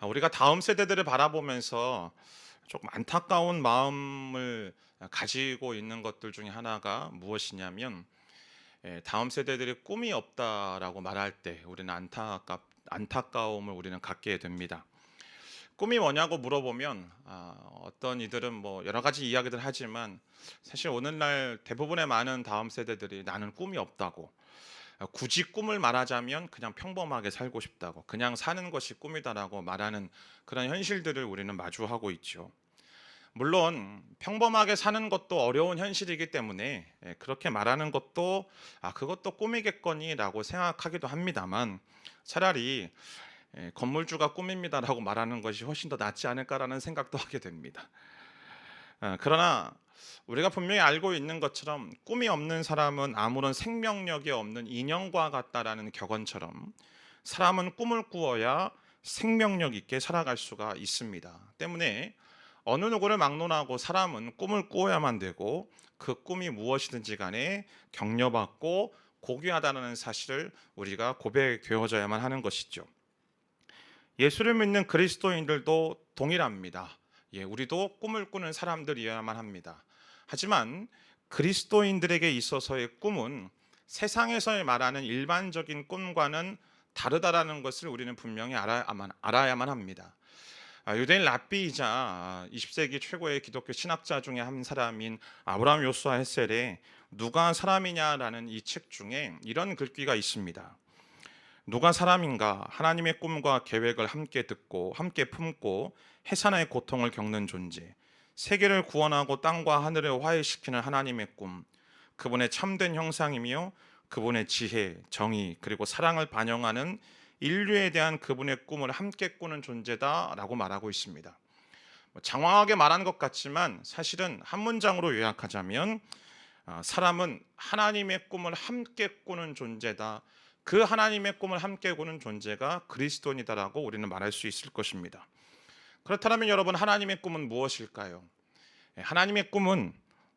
우리가 다음 세대들을 바라보면서 조금 안타까운 마음을 가지고 있는 것들 중에 하나가 무엇이냐면, 다음 세대들이 꿈이 없다라고 말할 때 우리는 안타까움을 우리는 갖게 됩니다. 꿈이 뭐냐고 물어보면 어떤 이들은 뭐 여러 가지 이야기들 하지만, 사실 오늘날 대부분의 많은 다음 세대들이 나는 꿈이 없다고, 굳이 꿈을 말하자면 그냥 평범하게 살고 싶다고, 그냥 사는 것이 꿈이다라고 말하는 그런 현실들을 우리는 마주하고 있죠. 물론 평범하게 사는 것도 어려운 현실이기 때문에 그렇게 말하는 것도 그것도 꿈이겠거니라고 생각하기도 합니다만, 차라리 건물주가 꿈입니다라고 말하는 것이 훨씬 더 낫지 않을까라는 생각도 하게 됩니다. 그러나 우리가 분명히 알고 있는 것처럼 꿈이 없는 사람은 아무런 생명력이 없는 인형과 같다라는 격언처럼, 사람은 꿈을 꾸어야 생명력 있게 살아갈 수가 있습니다. 때문에 어느 누구를 막론하고 사람은 꿈을 꾸어야만 되고, 그 꿈이 무엇이든지 간에 격려받고 고귀하다는 사실을 우리가 고백되어져야만 하는 것이죠. 예수를 믿는 그리스도인들도 동일합니다. 우리도 꿈을 꾸는 사람들이어야만 합니다. 하지만 그리스도인들에게 있어서의 꿈은 세상에서 말하는 일반적인 꿈과는 다르다라는 것을 우리는 분명히 알아야만 합니다. 유대인 랍비이자 20세기 최고의 기독교 신학자 중에 한 사람인 아브라함 요수아 헬셀의 누가 사람이냐라는 이 책 중에 이런 글귀가 있습니다. 누가 사람인가? 하나님의 꿈과 계획을 함께 듣고 함께 품고 해산의 고통을 겪는 존재, 세계를 구원하고 땅과 하늘을 화해시키는 하나님의 꿈, 그분의 참된 형상이며 그분의 지혜, 정의, 그리고 사랑을 반영하는 인류에 대한 그분의 꿈을 함께 꾸는 존재다라고 말하고 있습니다. 장황하게 말한 것 같지만 사실은 한 문장으로 요약하자면, 사람은 하나님의 꿈을 함께 꾸는 존재다. 그 하나님의 꿈을 함께 꾸는 존재가 그리스도인이다라고 우리는 말할 수 있을 것입니다. 그렇다면 여러분, 하나님의 꿈은 무엇일까요? 하나님의 꿈은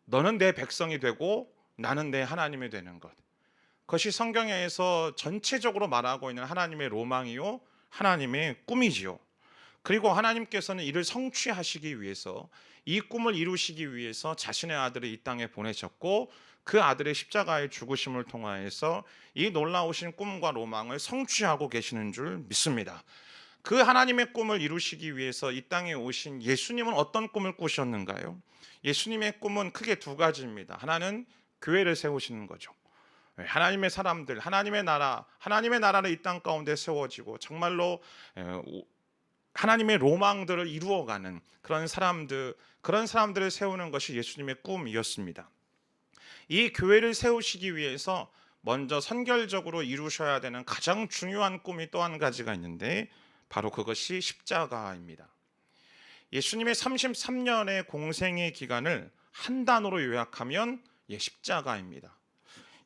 너는 내 백성이 되고 나는 내 하나님이 되는 것. 그것이 성경에서 전체적으로 말하고 있는 하나님의 로망이요, 하나님의 꿈이지요. 그리고 하나님께서는 이를 성취하시기 위해서, 이 꿈을 이루시기 위해서 자신의 아들을 이 땅에 보내셨고, 그 아들의 십자가의 죽으심을 통하여서 이 놀라우신 꿈과 로망을 성취하고 계시는 줄 믿습니다. 그 하나님의 꿈을 이루시기 위해서 이 땅에 오신 예수님은 어떤 꿈을 꾸셨는가요? 예수님의 꿈은 크게 두 가지입니다. 하나는 교회를 세우시는 거죠. 하나님의 사람들, 하나님의 나라를 이 땅 가운데 세워지고 정말로 하나님의 로망들을 이루어가는 그런 사람들을 세우는 것이 예수님의 꿈이었습니다. 이 교회를 세우시기 위해서 먼저 선결적으로 이루셔야 되는 가장 중요한 꿈이 또 한 가지가 있는데, 바로 그것이 십자가입니다. 예수님의 33년의 공생의 기간을 한 단어로 요약하면 십자가입니다.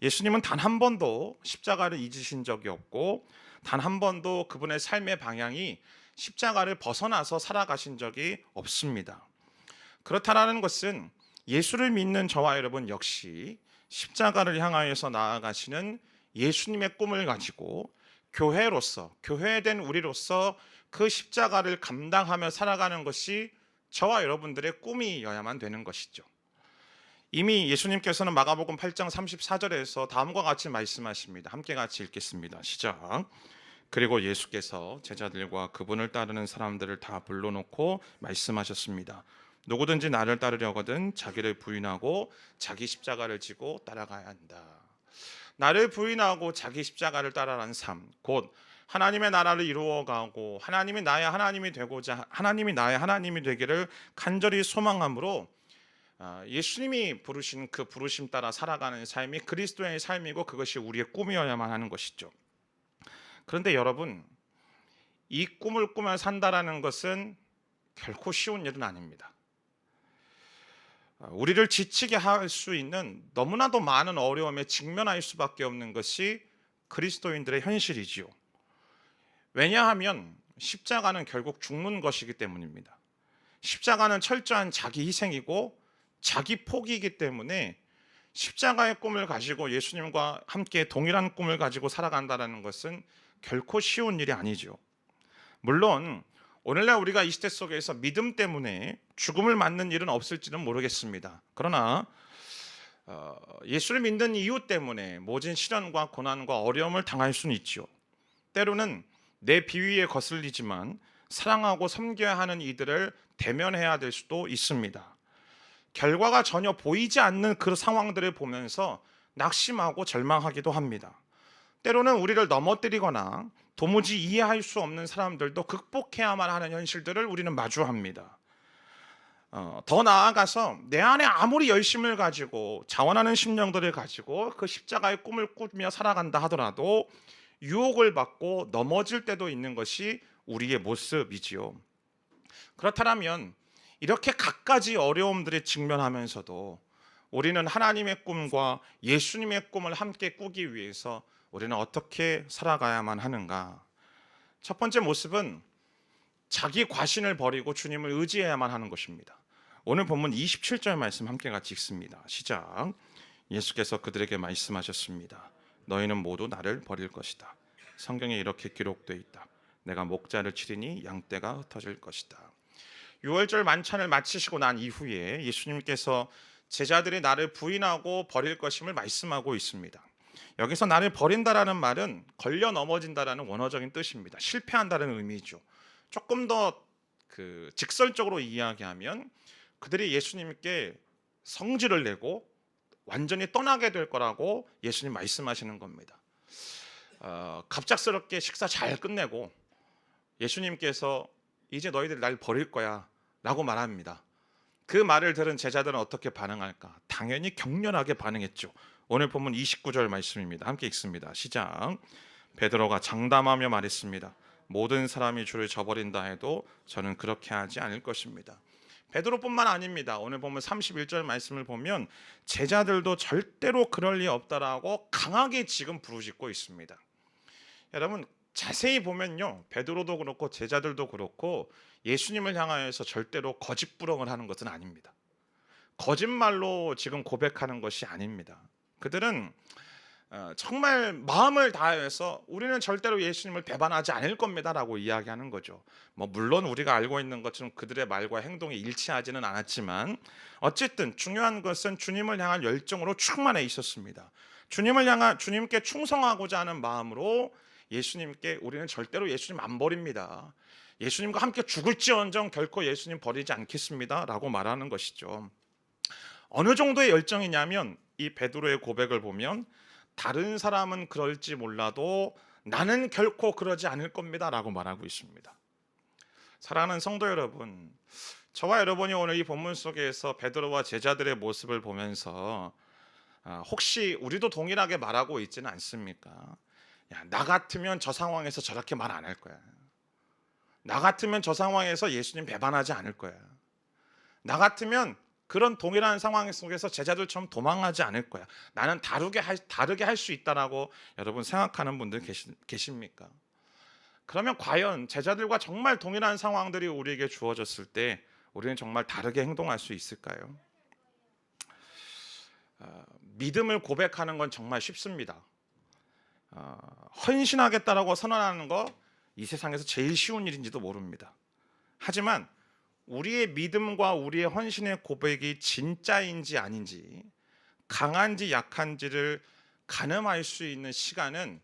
예수님은 단 한 번도 십자가를 잊으신 적이 없고, 단 한 번도 그분의 삶의 방향이 십자가를 벗어나서 살아가신 적이 없습니다. 그렇다라는 것은 예수를 믿는 저와 여러분 역시 십자가를 향하여서 나아가시는 예수님의 꿈을 가지고 교회된 우리로서 그 십자가를 감당하며 살아가는 것이 저와 여러분들의 꿈이어야만 되는 것이죠. 이미 예수님께서는 마가복음 8장 34절에서 다음과 같이 말씀하십니다. 함께 같이 읽겠습니다. 시작. 그리고 예수께서 제자들과 그분을 따르는 사람들을 다 불러놓고 말씀하셨습니다. 누구든지 나를 따르려거든 자기를 부인하고 자기 십자가를 지고 따라가야 한다. 나를 부인하고 자기 십자가를 따라가는 삶, 곧 하나님의 나라를 이루어가고 하나님이 나의 하나님이 되고자 하나님이 나의 하나님이 되기를 간절히 소망함으로, 예수님이 부르신 그 부르심 따라 살아가는 삶이 그리스도의 삶이고, 그것이 우리의 꿈이어야만 하는 것이죠. 그런데 여러분, 이 꿈을 꾸며 산다라는 것은 결코 쉬운 일은 아닙니다. 우리를 지치게 할 수 있는 너무나도 많은 어려움에 직면할 수밖에 없는 것이 그리스도인들의 현실이지요. 왜냐하면 십자가는 결국 죽는 것이기 때문입니다. 십자가는 철저한 자기 희생이고 자기 포기이기 때문에, 십자가의 꿈을 가지고 예수님과 함께 동일한 꿈을 가지고 살아간다는 것은 결코 쉬운 일이 아니죠. 물론 오늘날 우리가 이 시대 속에서 믿음 때문에 죽음을 맞는 일은 없을지는 모르겠습니다. 그러나 예수를 믿는 이유 때문에 모진 시련과 고난과 어려움을 당할 수는 있죠. 때로는 내 비위에 거슬리지만 사랑하고 섬겨야 하는 이들을 대면해야 될 수도 있습니다. 결과가 전혀 보이지 않는 그 상황들을 보면서 낙심하고 절망하기도 합니다. 때로는 우리를 넘어뜨리거나 도무지 이해할 수 없는 사람들도 극복해야만 하는 현실들을 우리는 마주합니다. 더 나아가서 내 안에 아무리 열심을 가지고 자원하는 심령들을 가지고 그 십자가의 꿈을 꾸며 살아간다 하더라도 유혹을 받고 넘어질 때도 있는 것이 우리의 모습이지요. 그렇다면 이렇게 갖가지 어려움들에 직면하면서도 우리는 하나님의 꿈과 예수님의 꿈을 함께 꾸기 위해서 우리는 어떻게 살아가야만 하는가? 첫 번째 모습은 자기 과신을 버리고 주님을 의지해야만 하는 것입니다. 오늘 본문 27절 말씀 함께 같이 읽습니다. 시작. 예수께서 그들에게 말씀하셨습니다. 너희는 모두 나를 버릴 것이다. 성경에 이렇게 기록되어 있다. 내가 목자를 치리니 양떼가 흩어질 것이다. 6월절 만찬을 마치시고 난 이후에 예수님께서 제자들이 나를 부인하고 버릴 것임을 말씀하고 있습니다. 여기서 나를 버린다라는 말은 걸려 넘어진다라는 원어적인 뜻입니다. 실패한다는 의미죠. 조금 더 직설적으로 이야기하면 그들이 예수님께 성질을 내고 완전히 떠나게 될 거라고 예수님 말씀하시는 겁니다. 갑작스럽게 식사 잘 끝내고 예수님께서 이제 너희들 날 버릴 거야 라고 말합니다. 그 말을 들은 제자들은 어떻게 반응할까? 당연히 격렬하게 반응했죠. 오늘 본문 29절 말씀입니다. 함께 읽습니다. 시작. 베드로가 장담하며 말했습니다. 모든 사람이 주를 저버린다 해도 저는 그렇게 하지 않을 것입니다. 베드로뿐만 아닙니다. 오늘 보면 31절 말씀을 보면 제자들도 절대로 그럴 리 없다라고 강하게 지금 부르짖고 있습니다. 여러분 자세히 보면요, 베드로도 그렇고 제자들도 그렇고 예수님을 향하여서 절대로 거짓부렁을 하는 것은 아닙니다. 거짓말로 지금 고백하는 것이 아닙니다. 그들은 정말 마음을 다해서 우리는 절대로 예수님을 배반하지 않을 겁니다라고 이야기하는 거죠. 물론 우리가 알고 있는 것처럼 그들의 말과 행동이 일치하지는 않았지만 어쨌든 중요한 것은 주님을 향한 열정으로 충만해 있었습니다. 주님께 충성하고자 하는 마음으로 예수님께 우리는 절대로 예수님 안 버립니다. 예수님과 함께 죽을지언정 결코 예수님 버리지 않겠습니다 라고 말하는 것이죠. 어느 정도의 열정이냐면 이 베드로의 고백을 보면 다른 사람은 그럴지 몰라도 나는 결코 그러지 않을 겁니다 라고 말하고 있습니다. 사랑하는 성도 여러분, 저와 여러분이 오늘 이 본문 속에서 베드로와 제자들의 모습을 보면서 혹시 우리도 동일하게 말하고 있지는 않습니까? 야, 나 같으면 저 상황에서 저렇게 말 안 할 거야. 나 같으면 저 상황에서 예수님 배반하지 않을 거야. 나 같으면 그런 동일한 상황 속에서 제자들처럼 도망하지 않을 거야. 나는 다르게 할 수 있다라고 여러분 생각하는 분들 계십니까? 그러면 과연 제자들과 정말 동일한 상황들이 우리에게 주어졌을 때 우리는 정말 다르게 행동할 수 있을까요? 믿음을 고백하는 건 정말 쉽습니다. 헌신하겠다라고 선언하는 거 이 세상에서 제일 쉬운 일인지도 모릅니다. 하지만 우리의 믿음과 우리의 헌신의 고백이 진짜인지 아닌지, 강한지 약한지를 가늠할 수 있는 시간은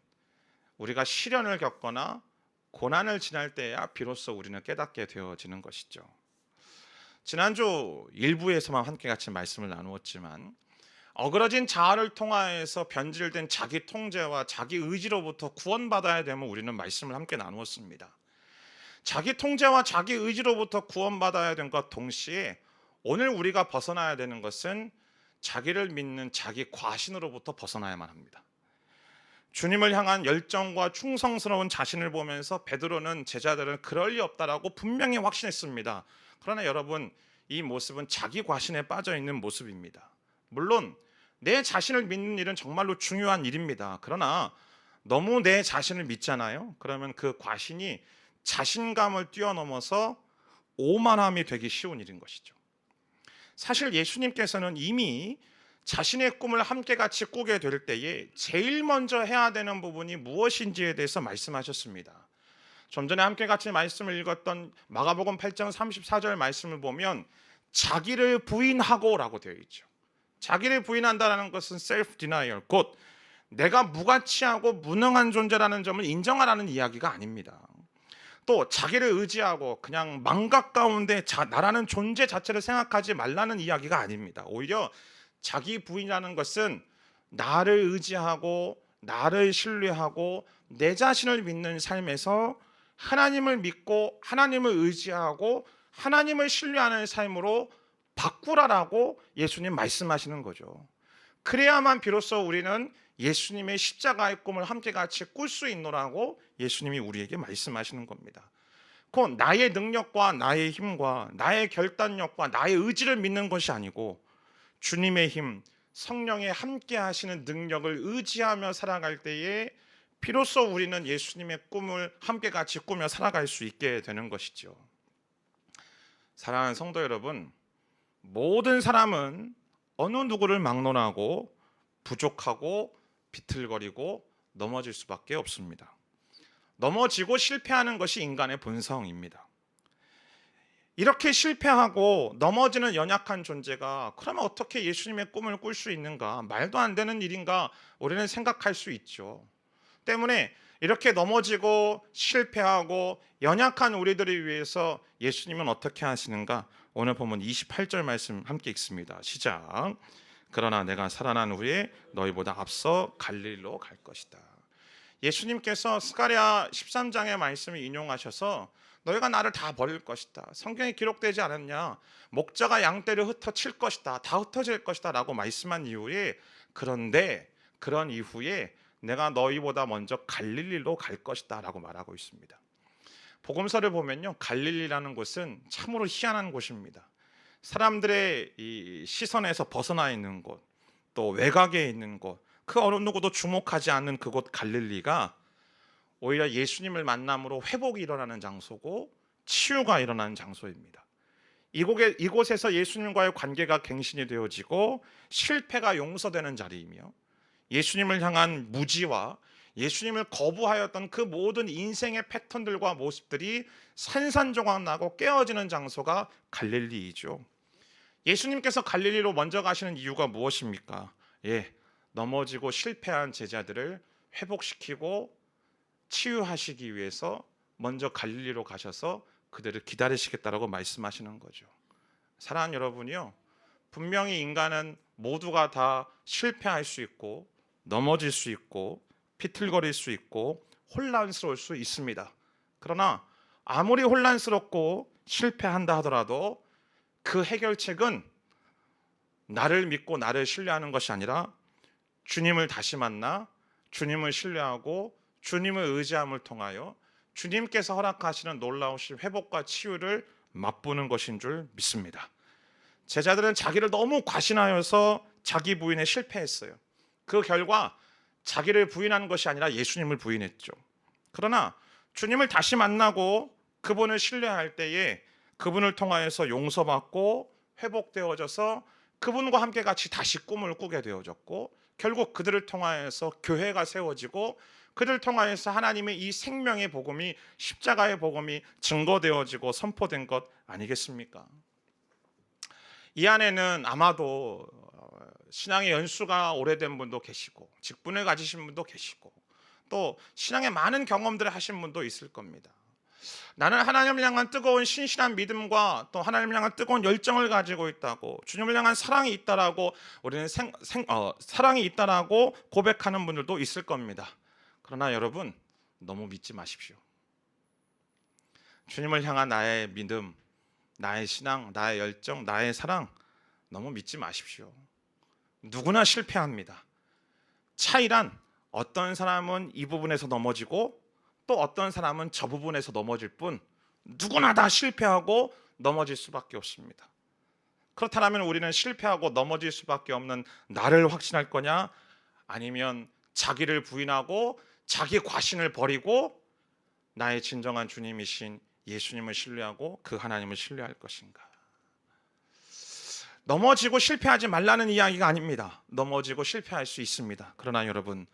우리가 시련을 겪거나 고난을 지날 때야 비로소 우리는 깨닫게 되어지는 것이죠. 지난주 일부에서만 함께 같이 말씀을 나누었지만 어그러진 자아를 통하여서 변질된 자기 통제와 자기 의지로부터 구원받아야 되면 우리는 말씀을 함께 나누었습니다. 자기 통제와 자기 의지로부터 구원받아야 된 것 동시에 오늘 우리가 벗어나야 되는 것은 자기를 믿는 자기 과신으로부터 벗어나야만 합니다. 주님을 향한 열정과 충성스러운 자신을 보면서 베드로는 제자들은 그럴 리 없다라고 분명히 확신했습니다. 그러나 여러분, 이 모습은 자기 과신에 빠져 있는 모습입니다. 물론 내 자신을 믿는 일은 정말로 중요한 일입니다. 그러나 너무 내 자신을 믿잖아요. 그러면 그 과신이 자신감을 뛰어넘어서 오만함이 되기 쉬운 일인 것이죠. 사실 예수님께서는 이미 자신의 꿈을 함께 같이 꾸게 될 때에 제일 먼저 해야 되는 부분이 무엇인지에 대해서 말씀하셨습니다. 좀 전에 함께 같이 말씀을 읽었던 마가복음 8장 34절 말씀을 보면 자기를 부인하고라고 되어 있죠. 자기를 부인한다는 것은 self denial, 곧 내가 무가치하고 무능한 존재라는 점을 인정하라는 이야기가 아닙니다. 또 자기를 의지하고 그냥 망각 가운데 나라는 존재 자체를 생각하지 말라는 이야기가 아닙니다. 오히려 자기 부인이라는 것은 나를 의지하고 나를 신뢰하고 내 자신을 믿는 삶에서 하나님을 믿고 하나님을 의지하고 하나님을 신뢰하는 삶으로 바꾸라라고 예수님 말씀하시는 거죠. 그래야만 비로소 우리는 예수님의 십자가의 꿈을 함께 같이 꿀 수 있노라고 예수님이 우리에게 말씀하시는 겁니다. 곧 나의 능력과 나의 힘과 나의 결단력과 나의 의지를 믿는 것이 아니고 주님의 힘, 성령의 함께 하시는 능력을 의지하며 살아갈 때에 비로소 우리는 예수님의 꿈을 함께 같이 꾸며 살아갈 수 있게 되는 것이죠. 사랑하는 성도 여러분, 모든 사람은 어느 누구를 막론하고 부족하고 비틀거리고 넘어질 수밖에 없습니다. 넘어지고 실패하는 것이 인간의 본성입니다. 이렇게 실패하고 넘어지는 연약한 존재가 그러면 어떻게 예수님의 꿈을 꿀 수 있는가? 말도 안 되는 일인가? 우리는 생각할 수 있죠. 때문에 이렇게 넘어지고 실패하고 연약한 우리들을 위해서 예수님은 어떻게 하시는가? 오늘 보면 28절 말씀 함께 읽습니다. 시작. 그러나 내가 살아난 후에 너희보다 앞서 갈릴리로 갈 것이다. 예수님께서 스가랴 13장의 말씀을 인용하셔서 너희가 나를 다 버릴 것이다. 성경에 기록되지 않았냐? 목자가 양떼를 흩어칠 것이다. 다 흩어질 것이다 라고 말씀한 이후에 그런데 그런 이후에 내가 너희보다 먼저 갈릴리로 갈 것이다 라고 말하고 있습니다. 복음서를 보면요, 갈릴리라는 곳은 참으로 희한한 곳입니다. 사람들의 이 시선에서 벗어나 있는 곳, 또 외곽에 있는 곳, 그 어느 누구도 주목하지 않는 그곳 갈릴리가 오히려 예수님을 만남으로 회복이 일어나는 장소고 치유가 일어나는 장소입니다. 이곳에서 예수님과의 관계가 갱신이 되어지고 실패가 용서되는 자리이며 예수님을 향한 무지와 예수님을 거부하였던 그 모든 인생의 패턴들과 모습들이 산산조각 나고 깨어지는 장소가 갈릴리이죠. 예수님께서 갈릴리로 먼저 가시는 이유가 무엇입니까? 넘어지고 실패한 제자들을 회복시키고 치유하시기 위해서 먼저 갈릴리로 가셔서 그들을 기다리시겠다라고 말씀하시는 거죠. 사랑하는 여러분이요, 분명히 인간은 모두가 다 실패할 수 있고 넘어질 수 있고 비틀거릴 수 있고 혼란스러울 수 있습니다. 그러나 아무리 혼란스럽고 실패한다 하더라도 그 해결책은 나를 믿고 나를 신뢰하는 것이 아니라 주님을 다시 만나 주님을 신뢰하고 주님을 의지함을 통하여 주님께서 허락하시는 놀라우신 회복과 치유를 맛보는 것인 줄 믿습니다. 제자들은 자기를 너무 과신하여서 자기 부인에 실패했어요. 그 결과 자기를 부인하는 것이 아니라 예수님을 부인했죠. 그러나 주님을 다시 만나고 그분을 신뢰할 때에 그분을 통하여서 용서받고 회복되어져서 그분과 함께 같이 다시 꿈을 꾸게 되어졌고 결국 그들을 통하여서 교회가 세워지고 그들을 통하여서 하나님의 이 생명의 복음이 십자가의 복음이 증거되어지고 선포된 것 아니겠습니까? 이 안에는 아마도 신앙의 연수가 오래된 분도 계시고 직분을 가지신 분도 계시고 또 신앙의 많은 경험들을 하신 분도 있을 겁니다. 나는 하나님을 향한 뜨거운 신실한 믿음과 또 하나님을 향한 뜨거운 열정을 가지고 있다고 주님을 향한 사랑이 있다라고 우리는 사랑이 있다라고 고백하는 분들도 있을 겁니다. 그러나 여러분 너무 믿지 마십시오. 주님을 향한 나의 믿음, 나의 신앙, 나의 열정, 나의 사랑 너무 믿지 마십시오. 누구나 실패합니다. 차이란 어떤 사람은 이 부분에서 넘어지고 또 어떤 사람은 저 부분에서 넘어질 뿐 누구나 다 실패하고 넘어질 수밖에 없습니다. 그렇다면 우리는 실패하고 넘어질 수밖에 없는 나를 확신할 거냐 아니면 자기를 부인하고 자기 과신을 버리고 나의 진정한 주님이신 예수님을 신뢰하고 그 하나님을 신뢰할 것인가? 넘어지고 실패하지 말라는 이야기가 아닙니다. 넘어지고 실패할 수 있습니다. 그러나 여러분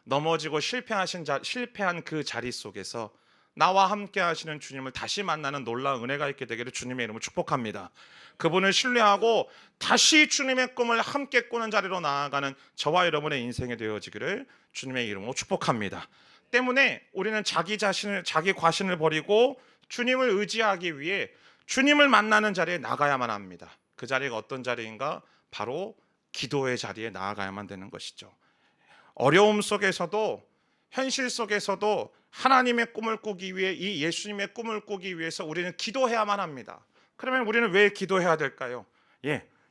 넘어지고 실패한 그 자리 속에서 나와 함께 하시는 주님을 다시 만나는 놀라운 은혜가 있게 되기를 주님의 이름으로 축복합니다. 그분을 신뢰하고 다시 주님의 꿈을 함께 꾸는 자리로 나아가는 저와 여러분의 인생이 되어지기를 주님의 이름으로 축복합니다. 때문에 우리는 자기 과신을 버리고 주님을 의지하기 위해 주님을 만나는 자리에 나가야만 합니다. 그 자리가 어떤 자리인가? 바로 기도의 자리에 나아가야만 되는 것이죠. 어려움 속에서도, 현실 속에서도 하나님의 꿈을 꾸기 위해, 이 예수님의 꿈을 꾸기 위해서 우리는 기도해야만 합니다. 그러면 우리는 왜 기도해야 될까요?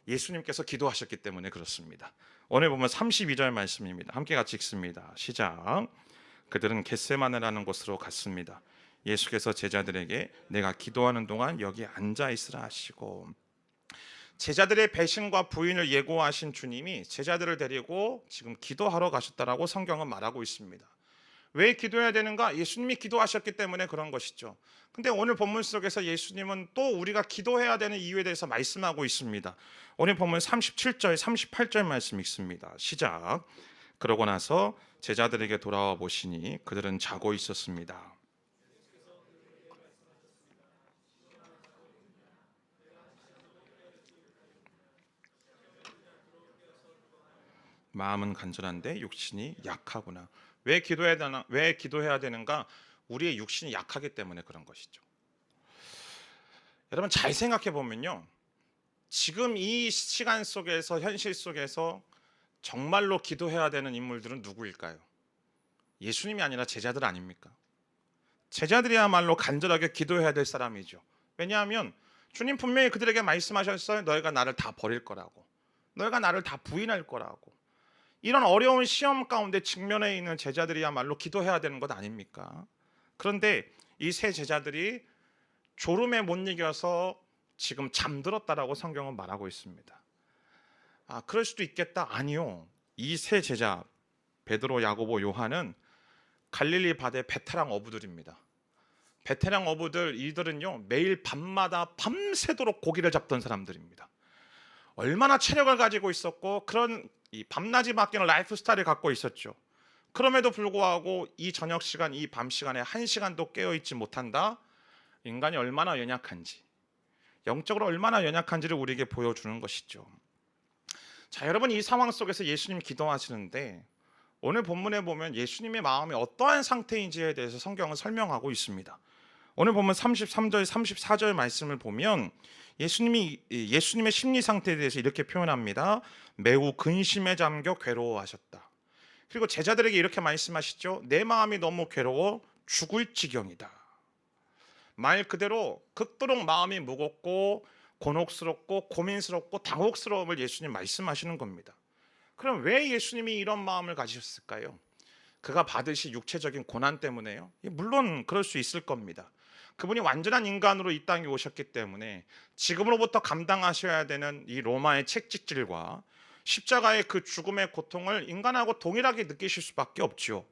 예수님께서 기도하셨기 때문에 그렇습니다. 오늘 보면 32절 말씀입니다. 함께 같이 읽습니다. 시작. 그들은 겟세마네라는 곳으로 갔습니다. 예수께서 제자들에게 내가 기도하는 동안 여기 앉아 있으라 하시고, 제자들의 배신과 부인을 예고하신 주님이 제자들을 데리고 지금 기도하러 가셨다라고 성경은 말하고 있습니다. 왜 기도해야 되는가? 예수님이 기도하셨기 때문에 그런 것이죠. 근데 오늘 본문 속에서 예수님은 또 우리가 기도해야 되는 이유에 대해서 말씀하고 있습니다. 오늘 본문 37절, 38절 말씀 읽습니다. 시작. 그러고 나서 제자들에게 돌아와 보시니 그들은 자고 있었습니다. 마음은 간절한데 육신이 약하구나. 왜 기도해야 되는가? 우리의 육신이 약하기 때문에 그런 것이죠. 여러분 잘 생각해 보면요, 지금 이 시간 속에서, 현실 속에서 정말로 기도해야 되는 인물들은 누구일까요? 예수님이 아니라 제자들 아닙니까? 제자들이야말로 간절하게 기도해야 될 사람이죠. 왜냐하면 주님 분명히 그들에게 말씀하셨어요. 너희가 나를 다 버릴 거라고, 너희가 나를 다 부인할 거라고. 이런 어려운 시험 가운데 직면해 있는 제자들이야말로 기도해야 되는 것 아닙니까? 그런데 이 세 제자들이 졸음에 못 이겨서 지금 잠들었다라고 성경은 말하고 있습니다. 그럴 수도 있겠다. 아니요. 이 세 제자 베드로, 야고보, 요한은 갈릴리 바다의 베테랑 어부들입니다. 베테랑 어부들, 이들은요 매일 밤마다 밤새도록 고기를 잡던 사람들입니다. 얼마나 체력을 가지고 있었고 그런 이 밤낮이 바뀌는 라이프 스타일을 갖고 있었죠. 그럼에도 불구하고 이 저녁 시간, 이 밤 시간에 한 시간도 깨어있지 못한다. 인간이 얼마나 연약한지, 영적으로 얼마나 연약한지를 우리에게 보여주는 것이죠. 자, 여러분 이 상황 속에서 예수님 기도하시는데 오늘 본문에 보면 예수님의 마음이 어떠한 상태인지에 대해서 성경은 설명하고 있습니다. 오늘 보면 33절, 34절 말씀을 보면 예수님의 심리 상태에 대해서 이렇게 표현합니다. 매우 근심에 잠겨 괴로워하셨다. 그리고 제자들에게 이렇게 말씀하시죠. 내 마음이 너무 괴로워 죽을 지경이다. 말 그대로 극도로 마음이 무겁고 곤혹스럽고 고민스럽고 당혹스러움을 예수님 말씀하시는 겁니다. 그럼 왜 예수님이 이런 마음을 가지셨을까요? 그가 받으신 육체적인 고난 때문에요? 물론 그럴 수 있을 겁니다. 그분이 완전한 인간으로 이 땅에 오셨기 때문에 지금으로부터 감당하셔야 되는 이 로마의 채찍질과 십자가의 그 죽음의 고통을 인간하고 동일하게 느끼실 수밖에 없죠.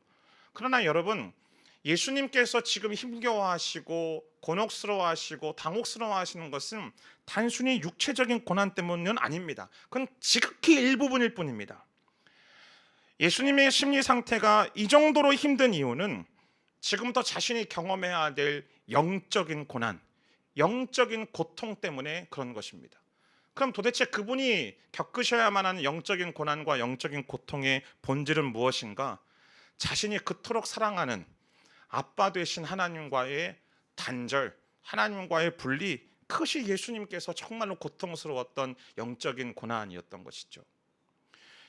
그러나 여러분, 예수님께서 지금 힘겨워하시고 곤혹스러워하시고 당혹스러워하시는 것은 단순히 육체적인 고난 때문은 아닙니다. 그건 지극히 일부분일 뿐입니다. 예수님의 심리 상태가 이 정도로 힘든 이유는 지금부터 자신이 경험해야 될 영적인 고난, 영적인 고통 때문에 그런 것입니다. 그럼 도대체 그분이 겪으셔야만 하는 영적인 고난과 영적인 고통의 본질은 무엇인가? 자신이 그토록 사랑하는 아빠 되신 하나님과의 단절, 하나님과의 분리, 그것이 예수님께서 정말로 고통스러웠던 영적인 고난이었던 것이죠.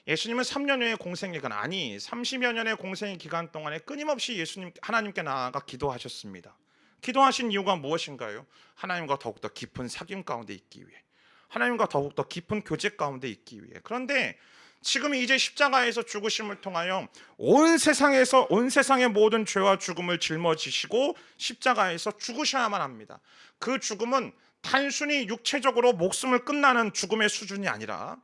예수님은 3년여의 공생의 기간, 30여 년의 공생의 기간 동안에 끊임없이 하나님께 나아가 기도하셨습니다. 기도하신 이유가 무엇인가요? 하나님과 더욱더 깊은 사귐 가운데 있기 위해, 하나님과 더욱더 깊은 교제 가운데 있기 위해. 그런데 지금 이제 십자가에서 죽으심을 통하여 온 세상의 모든 죄와 죽음을 짊어지시고 십자가에서 죽으셔야만 합니다. 그 죽음은 단순히 육체적으로 목숨을 끝나는 죽음의 수준이 아니라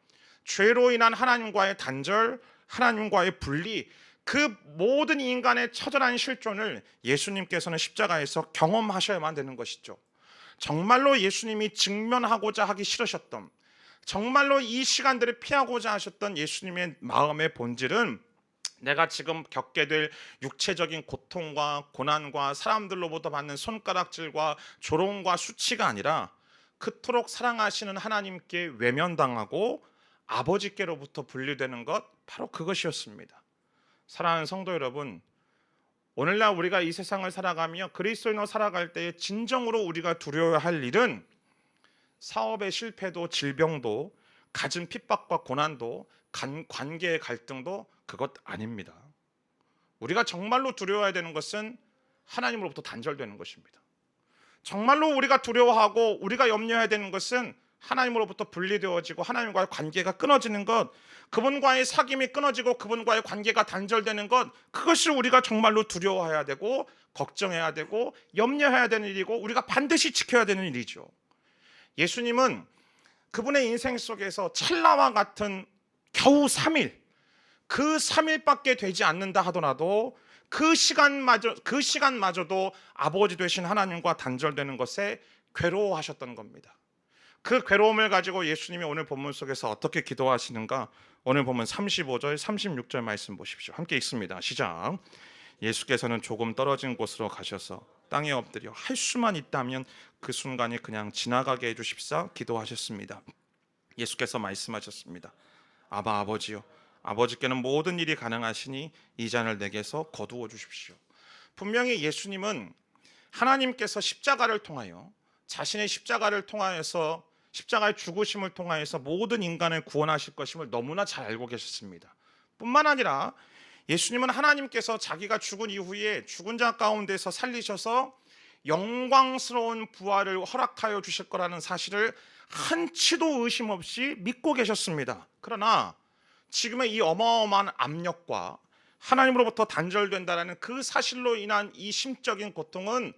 죄로 인한 하나님과의 단절, 하나님과의 분리, 그 모든 인간의 처절한 실존을 예수님께서는 십자가에서 경험하셔야만 되는 것이죠. 정말로 예수님이 직면하고자 하기 싫으셨던, 정말로 이 시간들을 피하고자 하셨던 예수님의 마음의 본질은 내가 지금 겪게 될 육체적인 고통과 고난과 사람들로부터 받는 손가락질과 조롱과 수치가 아니라 그토록 사랑하시는 하나님께 외면당하고 아버지께로부터 분리되는 것, 바로 그것이었습니다. 사랑하는 성도 여러분, 오늘날 우리가 이 세상을 살아가며 그리스도인으로 살아갈 때에 진정으로 우리가 두려워야 할 일은 사업의 실패도, 질병도, 갖은 핍박과 고난도, 관계의 갈등도 그것 아닙니다. 우리가 정말로 두려워해야 되는 것은 하나님으로부터 단절되는 것입니다. 정말로 우리가 두려워하고 우리가 염려해야 되는 것은 하나님으로부터 분리되어지고 하나님과의 관계가 끊어지는 것, 그분과의 사귐이 끊어지고 그분과의 관계가 단절되는 것, 그것이 우리가 정말로 두려워해야 되고 걱정해야 되고 염려해야 되는 일이고 우리가 반드시 지켜야 되는 일이죠. 예수님은 그분의 인생 속에서 찰나와 같은 겨우 3일, 그 3일밖에 되지 않는다 하더라도 그 시간마저도 아버지 되신 하나님과 단절되는 것에 괴로워하셨던 겁니다. 그 괴로움을 가지고 예수님이 오늘 본문 속에서 어떻게 기도하시는가? 오늘 보면 35절, 36절 말씀 보십시오. 함께 읽습니다. 시작. 예수께서는 조금 떨어진 곳으로 가셔서 땅에 엎드려 할 수만 있다면 그 순간이 그냥 지나가게 해주십사 기도하셨습니다. 예수께서 말씀하셨습니다. 아바 아버지요, 아버지께는 모든 일이 가능하시니 이 잔을 내게서 거두어 주십시오. 분명히 예수님은 하나님께서 십자가를 통하여, 자신의 십자가를 통하여서, 십자가의 죽으심을 통하여서 모든 인간을 구원하실 것임을 너무나 잘 알고 계셨습니다. 뿐만 아니라 예수님은 하나님께서 자기가 죽은 이후에 죽은 자 가운데서 살리셔서 영광스러운 부활을 허락하여 주실 거라는 사실을 한치도 의심 없이 믿고 계셨습니다. 그러나 지금의 이 어마어마한 압력과 하나님으로부터 단절된다는 그 사실로 인한 이 심적인 고통은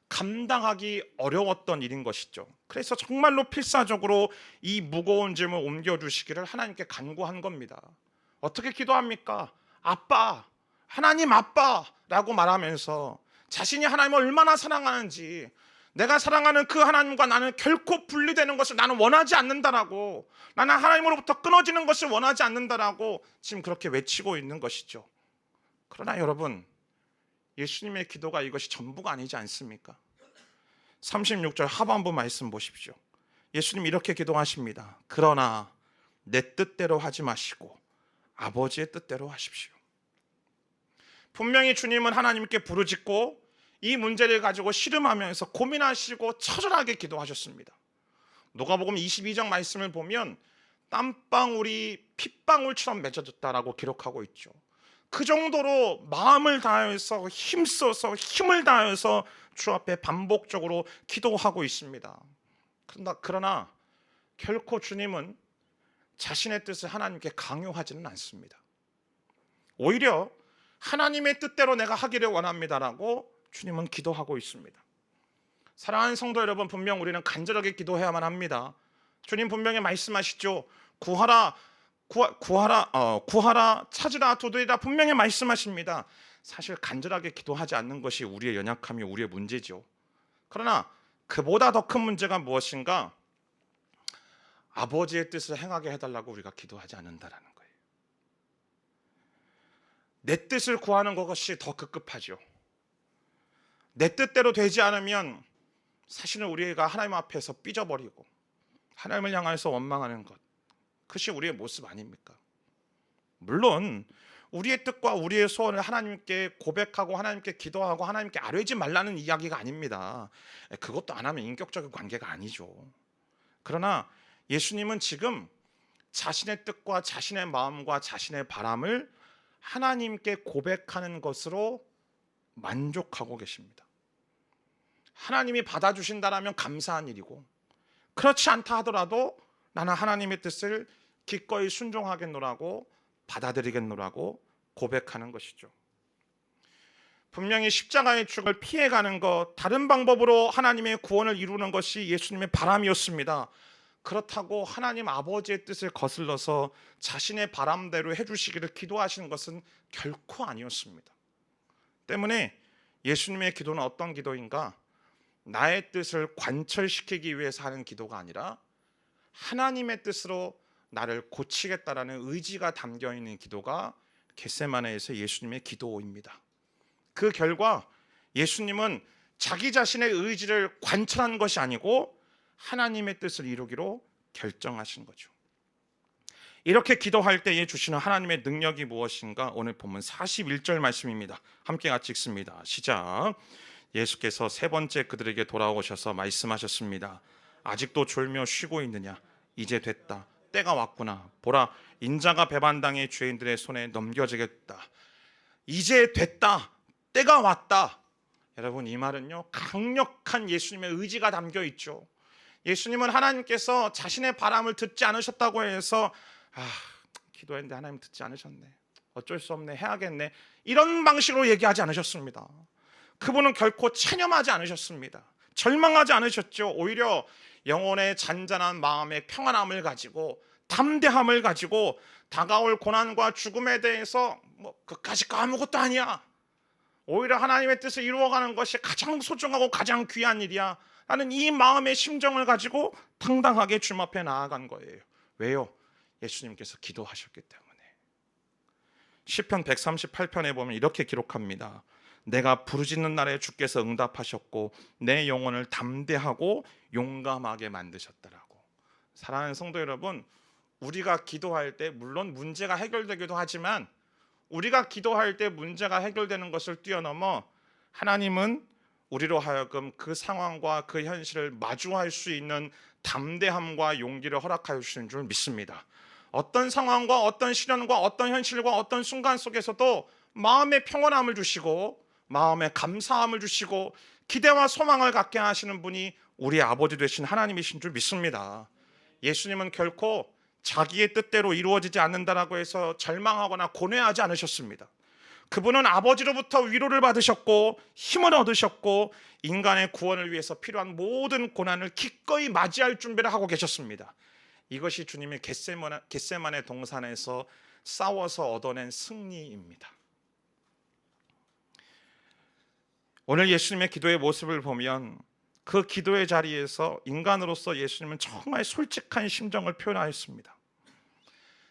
감당하기 어려웠던 일인 것이죠. 그래서 정말로 필사적으로 이 무거운 짐을 옮겨주시기를 하나님께 간구한 겁니다. 어떻게 기도합니까? 아빠, 하나님 아빠라고 말하면서 자신이 하나님을 얼마나 사랑하는지, 내가 사랑하는 그 하나님과 나는 결코 분리되는 것을 나는 원하지 않는다라고, 나는 하나님으로부터 끊어지는 것을 원하지 않는다라고 지금 그렇게 외치고 있는 것이죠. 그러나 여러분, 예수님의 기도가 이것이 전부가 아니지 않습니까? 36절 하반부 말씀 보십시오. 예수님 이렇게 기도하십니다. 그러나 내 뜻대로 하지 마시고 아버지의 뜻대로 하십시오. 분명히 주님은 하나님께 부르짖고 이 문제를 가지고 씨름하면서 고민하시고 처절하게 기도하셨습니다. 누가복음 22장 말씀을 보면 땀방울이 핏방울처럼 맺어졌다라고 기록하고 있죠. 그 정도로 마음을 다해서 힘써서 힘을 다해서 주 앞에 반복적으로 기도하고 있습니다. 그러나 결코 주님은 자신의 뜻을 하나님께 강요하지는 않습니다. 오히려 하나님의 뜻대로 내가 하기를 원합니다라고 주님은 기도하고 있습니다. 사랑하는 성도 여러분, 분명 우리는 간절하게 기도해야만 합니다. 주님 분명히 말씀하시죠. 구하라, 찾으라, 두드리라 분명히 말씀하십니다. 사실 간절하게 기도하지 않는 것이 우리의 연약함이 우리의 문제죠. 그러나 그보다 더 큰 문제가 무엇인가? 아버지의 뜻을 행하게 해달라고 우리가 기도하지 않는다라는 거예요. 내 뜻을 구하는 것이 더 급급하죠. 내 뜻대로 되지 않으면 사실은 우리가 하나님 앞에서 삐져버리고 하나님을 향해서 원망하는 것, 그것이 우리의 모습 아닙니까? 물론 우리의 뜻과 우리의 소원을 하나님께 고백하고 하나님께 기도하고 하나님께 아뢰지 말라는 이야기가 아닙니다. 그것도 안 하면 인격적인 관계가 아니죠. 그러나 예수님은 지금 자신의 뜻과 자신의 마음과 자신의 바람을 하나님께 고백하는 것으로 만족하고 계십니다. 하나님이 받아주신다라면 감사한 일이고, 그렇지 않다 하더라도 나는 하나님의 뜻을 기꺼이 순종하겠노라고, 받아들이겠노라고 고백하는 것이죠. 분명히 십자가의 죽음을 피해가는 것, 다른 방법으로 하나님의 구원을 이루는 것이 예수님의 바람이었습니다. 그렇다고 하나님 아버지의 뜻을 거슬러서 자신의 바람대로 해주시기를 기도하시는 것은 결코 아니었습니다. 때문에 예수님의 기도는 어떤 기도인가? 나의 뜻을 관철시키기 위해서 하는 기도가 아니라 하나님의 뜻으로 나를 고치겠다라는 의지가 담겨있는 기도가 겟세마네에서 예수님의 기도입니다. 그 결과 예수님은 자기 자신의 의지를 관철한 것이 아니고 하나님의 뜻을 이루기로 결정하신 거죠. 이렇게 기도할 때에 주시는 하나님의 능력이 무엇인가? 오늘 본문 41절 말씀입니다. 함께 같이 읽습니다. 시작. 예수께서 세 번째 그들에게 돌아오셔서 말씀하셨습니다. 아직도 졸며 쉬고 있느냐? 이제 됐다. 때가 왔구나. 보라, 인자가 배반당의 죄인들의 손에 넘겨지겠다. 이제 됐다. 때가 왔다. 여러분, 이 말은요, 강력한 예수님의 의지가 담겨 있죠. 예수님은 하나님께서 자신의 바람을 듣지 않으셨다고 해서 기도했는데 하나님 듣지 않으셨네, 어쩔 수 없네, 해야겠네, 이런 방식으로 얘기하지 않으셨습니다. 그분은 결코 체념하지 않으셨습니다. 절망하지 않으셨죠. 오히려 영혼의 잔잔한 마음의 평안함을 가지고, 담대함을 가지고 다가올 고난과 죽음에 대해서 그까짓 거 아무것도 아니야, 오히려 하나님의 뜻을 이루어가는 것이 가장 소중하고 가장 귀한 일이야 라는 이 마음의 심정을 가지고 당당하게 주님 앞에 나아간 거예요. 왜요? 예수님께서 기도하셨기 때문에. 시편 138편에 보면 이렇게 기록합니다. 내가 부르짖는 날에 주께서 응답하셨고 내 영혼을 담대하고 용감하게 만드셨더라고. 사랑하는 성도 여러분, 우리가 기도할 때 물론 문제가 해결되기도 하지만, 우리가 기도할 때 문제가 해결되는 것을 뛰어넘어 하나님은 우리로 하여금 그 상황과 그 현실을 마주할 수 있는 담대함과 용기를 허락하여 주시는 줄 믿습니다. 어떤 상황과 어떤 시련과 어떤 현실과 어떤 순간 속에서도 마음의 평온함을 주시고 마음의 감사함을 주시고 기대와 소망을 갖게 하시는 분이 우리 아버지 되신 하나님이신 줄 믿습니다. 예수님은 결코 자기의 뜻대로 이루어지지 않는다라고 해서 절망하거나 고뇌하지 않으셨습니다. 그분은 아버지로부터 위로를 받으셨고 힘을 얻으셨고 인간의 구원을 위해서 필요한 모든 고난을 기꺼이 맞이할 준비를 하고 계셨습니다. 이것이 주님의 겟세마네 동산에서 싸워서 얻어낸 승리입니다. 오늘 예수님의 기도의 모습을 보면 그 기도의 자리에서 인간으로서 예수님은 정말 솔직한 심정을 표현하였습니다.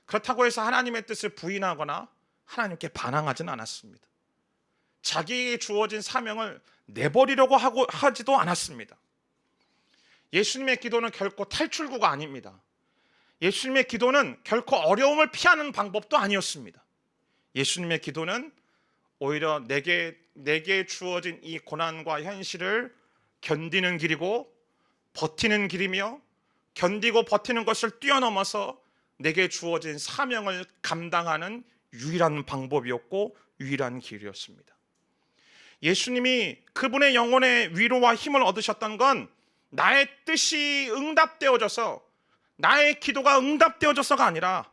그렇다고 해서 하나님의 뜻을 부인하거나 하나님께 반항하지는 않았습니다. 자기에게 주어진 사명을 내버리려고 하지도 않았습니다. 예수님의 기도는 결코 탈출구가 아닙니다. 예수님의 기도는 결코 어려움을 피하는 방법도 아니었습니다. 예수님의 기도는 오히려 내게 주어진 이 고난과 현실을 견디는 길이고 버티는 길이며, 견디고 버티는 것을 뛰어넘어서 내게 주어진 사명을 감당하는 유일한 방법이었고 유일한 길이었습니다. 예수님이 그분의 영혼의 위로와 힘을 얻으셨던 건 나의 뜻이 응답되어져서, 나의 기도가 응답되어져서가 아니라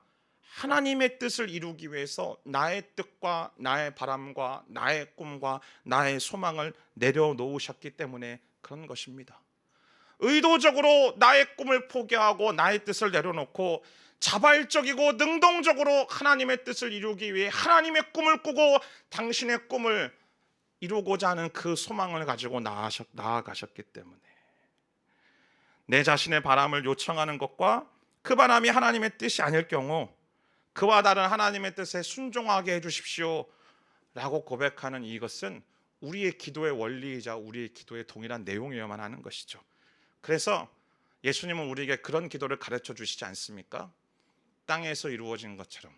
하나님의 뜻을 이루기 위해서 나의 뜻과 나의 바람과 나의 꿈과 나의 소망을 내려놓으셨기 때문에 그런 것입니다. 의도적으로 나의 꿈을 포기하고 나의 뜻을 내려놓고 자발적이고 능동적으로 하나님의 뜻을 이루기 위해 하나님의 꿈을 꾸고 당신의 꿈을 이루고자 하는 그 소망을 가지고 나아가셨기 때문에, 내 자신의 바람을 요청하는 것과 그 바람이 하나님의 뜻이 아닐 경우 그와 다른 하나님의 뜻에 순종하게 해주십시오 라고 고백하는 이것은 우리의 기도의 원리이자 우리의 기도의 동일한 내용이어야만 하는 것이죠. 그래서 예수님은 우리에게 그런 기도를 가르쳐 주시지 않습니까? 땅에서 이루어진 것처럼,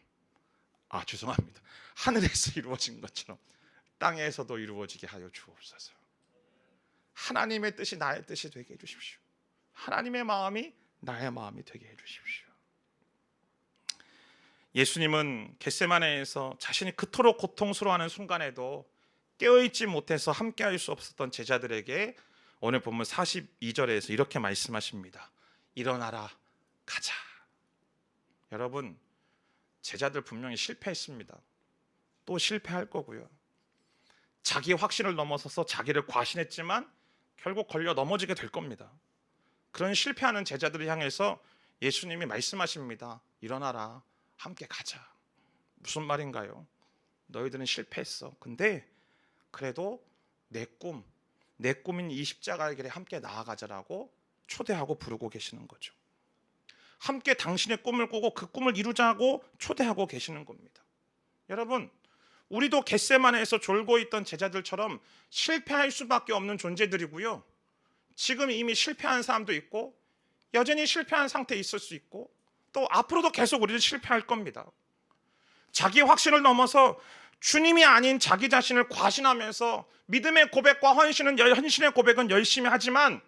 죄송합니다, 하늘에서 이루어진 것처럼 땅에서도 이루어지게 하여 주옵소서. 하나님의 뜻이 나의 뜻이 되게 해주십시오. 하나님의 마음이 나의 마음이 되게 해주십시오. 예수님은 겟세마네에서 자신이 그토록 고통스러워하는 순간에도 깨어있지 못해서 함께할 수 없었던 제자들에게 오늘 본문 42절에서 이렇게 말씀하십니다. 일어나라, 가자. 여러분, 제자들 분명히 실패했습니다. 또 실패할 거고요. 자기의 확신을 넘어서서 자기를 과신했지만 결국 걸려 넘어지게 될 겁니다. 그런 실패하는 제자들을 향해서 예수님이 말씀하십니다. 일어나라, 함께 가자. 무슨 말인가요? 너희들은 실패했어. 근데 그래도 내 꿈인 이 십자가의 길에 함께 나아가자라고 초대하고 부르고 계시는 거죠. 함께 당신의 꿈을 꾸고 그 꿈을 이루자고 초대하고 계시는 겁니다. 여러분, 우리도 겟세마네에서 졸고 있던 제자들처럼 실패할 수밖에 없는 존재들이고요. 지금 이미 실패한 사람도 있고 여전히 실패한 상태에 있을 수 있고 또 앞으로도 계속 우리는 실패할 겁니다. 자기 확신을 넘어서 주님이 아닌 자기 자신을 과신하면서 믿음의 고백과 헌신의 고백은 열심히 하지만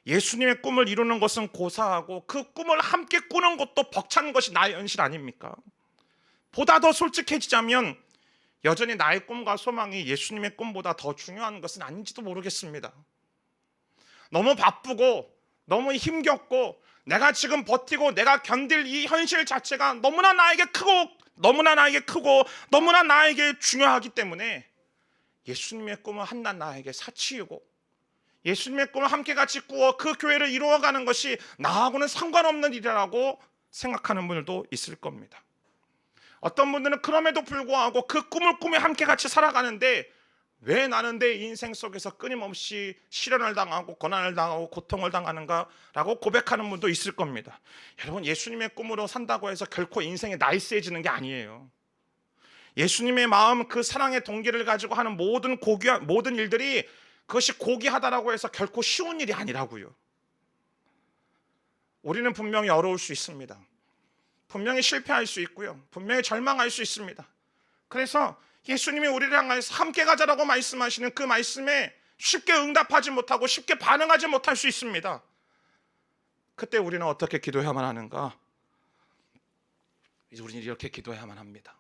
예수님의 꿈을 이루는 것은 고사하고 그 꿈을 함께 꾸는 것도 벅찬 것이 나의 현실 아닙니까? 보다 더 솔직해지자면 여전히 나의 꿈과 소망이 예수님의 꿈보다 더 중요한 것은 아닌지도 모르겠습니다. 너무 바쁘고 너무 힘겹고 내가 지금 버티고 내가 견딜 이 현실 자체가 너무나 나에게 크고 너무나 나에게 중요하기 때문에 예수님의 꿈은 한낱 나에게 사치이고 예수님의 꿈을 함께 같이 꾸어 그 교회를 이루어가는 것이 나하고는 상관없는 일이라고 생각하는 분들도 있을 겁니다. 어떤 분들은 그럼에도 불구하고 그 꿈을 꾸며 함께 같이 살아가는데 왜 나는 내 인생 속에서 끊임없이 시련을 당하고 고난을 당하고 고통을 당하는가라고 고백하는 분도 있을 겁니다. 여러분, 예수님의 꿈으로 산다고 해서 결코 인생이 나이스해지는 게 아니에요. 예수님의 마음, 그 사랑의 동기를 가지고 하는 모든 일들이 그것이 고귀하다라고 해서 결코 쉬운 일이 아니라고요. 우리는 분명히 어려울 수 있습니다. 분명히 실패할 수 있고요. 분명히 절망할 수 있습니다. 그래서 예수님이 우리를 향해서 함께 가자라고 말씀하시는 그 말씀에 쉽게 응답하지 못하고 쉽게 반응하지 못할 수 있습니다. 그때 우리는 어떻게 기도해야만 하는가? 이제 우리는 이렇게 기도해야만 합니다.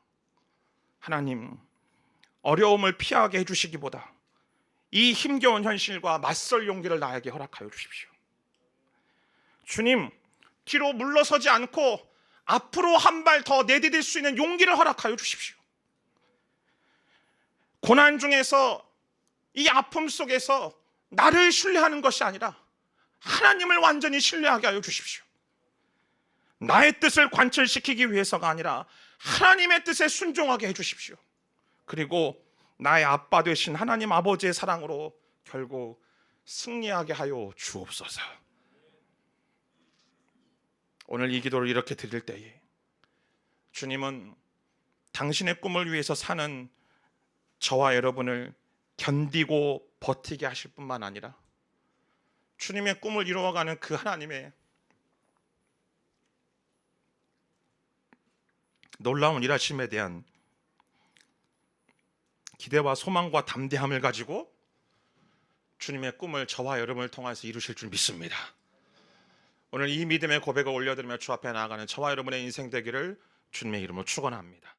하나님, 어려움을 피하게 해주시기보다 이 힘겨운 현실과 맞설 용기를 나에게 허락하여 주십시오. 주님, 뒤로 물러서지 않고 앞으로 한 발 더 내디딜 수 있는 용기를 허락하여 주십시오. 고난 중에서 이 아픔 속에서 나를 신뢰하는 것이 아니라 하나님을 완전히 신뢰하게 하여 주십시오. 나의 뜻을 관철시키기 위해서가 아니라 하나님의 뜻에 순종하게 해주십시오. 그리고 나의 아빠 되신 하나님 아버지의 사랑으로 결국 승리하게 하여 주옵소서. 오늘 이 기도를 이렇게 드릴 때에 주님은 당신의 꿈을 위해서 사는 저와 여러분을 견디고 버티게 하실 뿐만 아니라 주님의 꿈을 이루어가는 그 하나님의 놀라운 일하심에 대한 기대와 소망과 담대함을 가지고 주님의 꿈을 저와 여러분을 통해서 이루실 줄 믿습니다. 오늘 이 믿음의 고백을 올려드리며 주 앞에 나아가는 저와 여러분의 인생 되기를 주님의 이름으로 축원합니다.